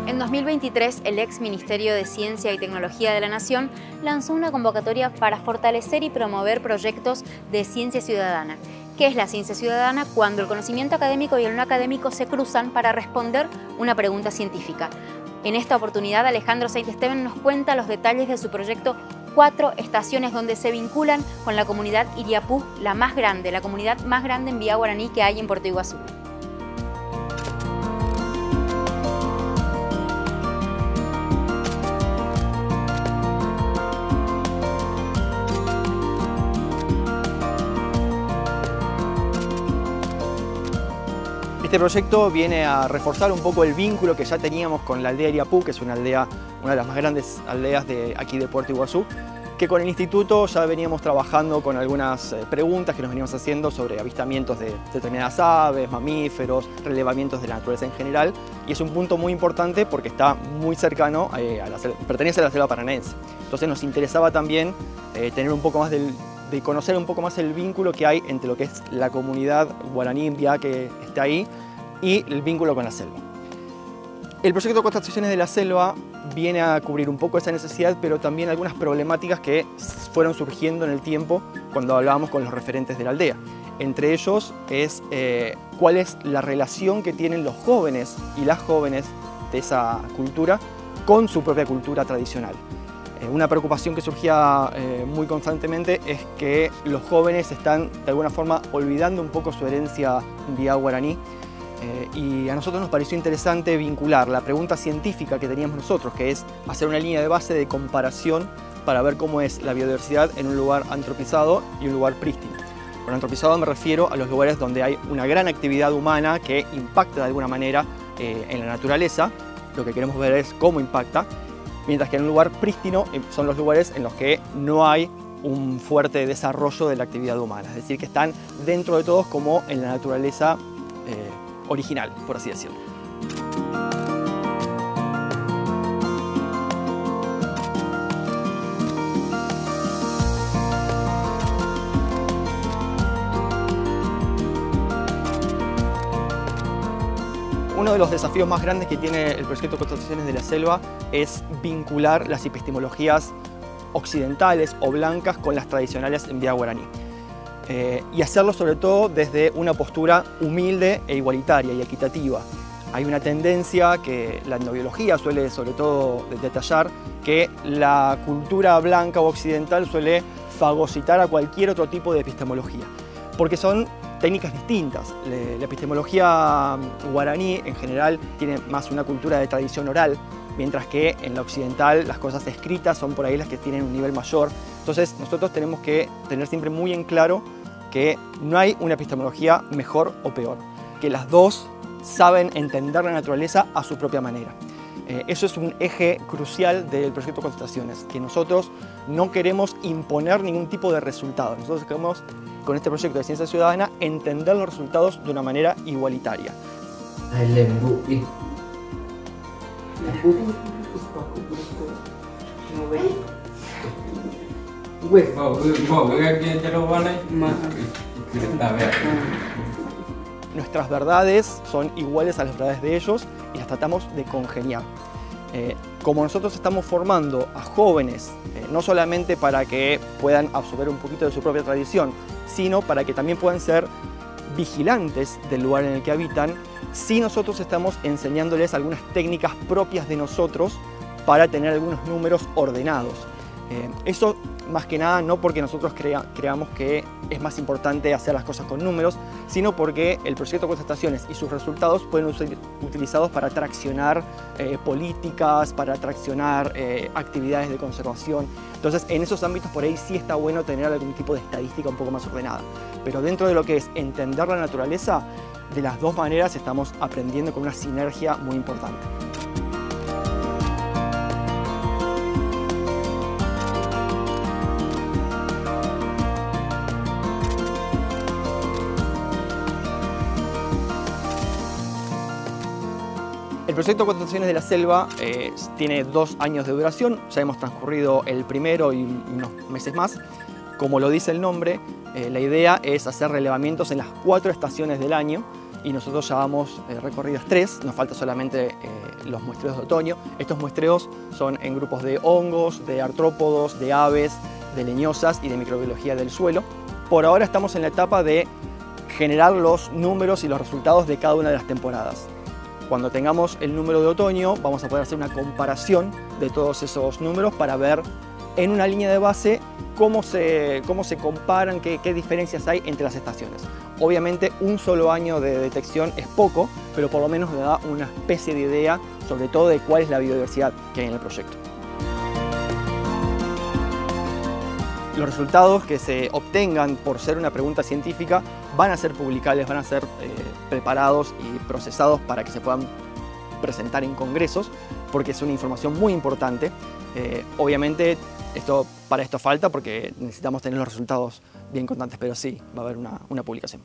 En 2023, el ex Ministerio de Ciencia y Tecnología de la Nación lanzó una convocatoria para fortalecer y promover proyectos de ciencia ciudadana. ¿Qué es la ciencia ciudadana? Cuando el conocimiento académico y el no académico se cruzan para responder una pregunta científica. En esta oportunidad, Alejandro Saint-Esteban nos cuenta los detalles de su proyecto 4 estaciones, donde se vinculan con la comunidad Iriapú, la comunidad más grande en vía guaraní que hay en Puerto Iguazú. Este proyecto viene a reforzar un poco el vínculo que ya teníamos con la aldea Iriapú, que es una de las más grandes aldeas de aquí de Puerto Iguazú, que con el instituto ya veníamos trabajando con algunas preguntas que nos veníamos haciendo sobre avistamientos de determinadas aves, mamíferos, relevamientos de la naturaleza en general, y es un punto muy importante porque está muy cercano, pertenece a la selva paranaense. Entonces nos interesaba también tener un poco más de conocer un poco más el vínculo que hay entre lo que es la comunidad guaraní Imbiá que está ahí y el vínculo con la selva. El proyecto 4 estaciones de la selva viene a cubrir un poco esa necesidad, pero también algunas problemáticas que fueron surgiendo en el tiempo cuando hablábamos con los referentes de la aldea. Entre ellos es cuál es la relación que tienen los jóvenes y las jóvenes de esa cultura con su propia cultura tradicional. Una preocupación que surgía muy constantemente es que los jóvenes están de alguna forma olvidando un poco su herencia vía guaraní, y a nosotros nos pareció interesante vincular la pregunta científica que teníamos nosotros, que es hacer una línea de base de comparación para ver cómo es la biodiversidad en un lugar antropizado y un lugar prístino. Con antropizado me refiero a los lugares donde hay una gran actividad humana que impacta de alguna manera en la naturaleza. Lo que queremos ver es cómo impacta. Mientras que en un lugar prístino son los lugares en los que no hay un fuerte desarrollo de la actividad humana, es decir, que están dentro de todos como en la naturaleza original, por así decirlo. Uno de los desafíos más grandes que tiene el proyecto 4 estaciones de la selva es vincular las epistemologías occidentales o blancas con las tradicionales en vía guaraní. Y hacerlo sobre todo desde una postura humilde e igualitaria y equitativa. Hay una tendencia que la etnobiología suele sobre todo detallar, que la cultura blanca o occidental suele fagocitar a cualquier otro tipo de epistemología, porque son técnicas distintas. La epistemología guaraní en general tiene más una cultura de tradición oral, mientras que en la occidental las cosas escritas son por ahí las que tienen un nivel mayor. Entonces nosotros tenemos que tener siempre muy en claro que no hay una epistemología mejor o peor, que las dos saben entender la naturaleza a su propia manera. Eso es un eje crucial del proyecto 4 estaciones, que nosotros no queremos imponer ningún tipo de resultado. Nosotros queremos, con este proyecto de ciencia ciudadana, entender los resultados de una manera igualitaria. Nuestras verdades son iguales a las verdades de ellos y las tratamos de congeniar. Como nosotros estamos formando a jóvenes, no solamente para que puedan absorber un poquito de su propia tradición, sino para que también puedan ser vigilantes del lugar en el que habitan, sí nosotros estamos enseñándoles algunas técnicas propias de nosotros para tener algunos números ordenados. Eso más que nada no porque nosotros creamos que es más importante hacer las cosas con números, sino porque el proyecto 4 estaciones y sus resultados pueden ser utilizados para traccionar políticas, para traccionar actividades de conservación. Entonces en esos ámbitos por ahí sí está bueno tener algún tipo de estadística un poco más ordenada. Pero dentro de lo que es entender la naturaleza, de las dos maneras estamos aprendiendo con una sinergia muy importante. El proyecto Cuatro Estaciones de la Selva tiene 2 años de duración, ya hemos transcurrido el primero y unos meses más. Como lo dice el nombre, la idea es hacer relevamientos en las 4 estaciones del año y nosotros ya vamos recorridas 3, nos falta solamente los muestreos de otoño. Estos muestreos son en grupos de hongos, de artrópodos, de aves, de leñosas y de microbiología del suelo. Por ahora estamos en la etapa de generar los números y los resultados de cada una de las temporadas. Cuando tengamos el número de otoño vamos a poder hacer una comparación de todos esos números para ver en una línea de base cómo se comparan, qué diferencias hay entre las estaciones. Obviamente un solo año de detección es poco, pero por lo menos nos da una especie de idea sobre todo de cuál es la biodiversidad que hay en el proyecto. Los resultados que se obtengan por ser una pregunta científica van a ser publicables, van a ser preparados y procesados para que se puedan presentar en congresos, porque es una información muy importante. Obviamente para esto falta porque necesitamos tener los resultados bien constantes, pero sí, va a haber una publicación.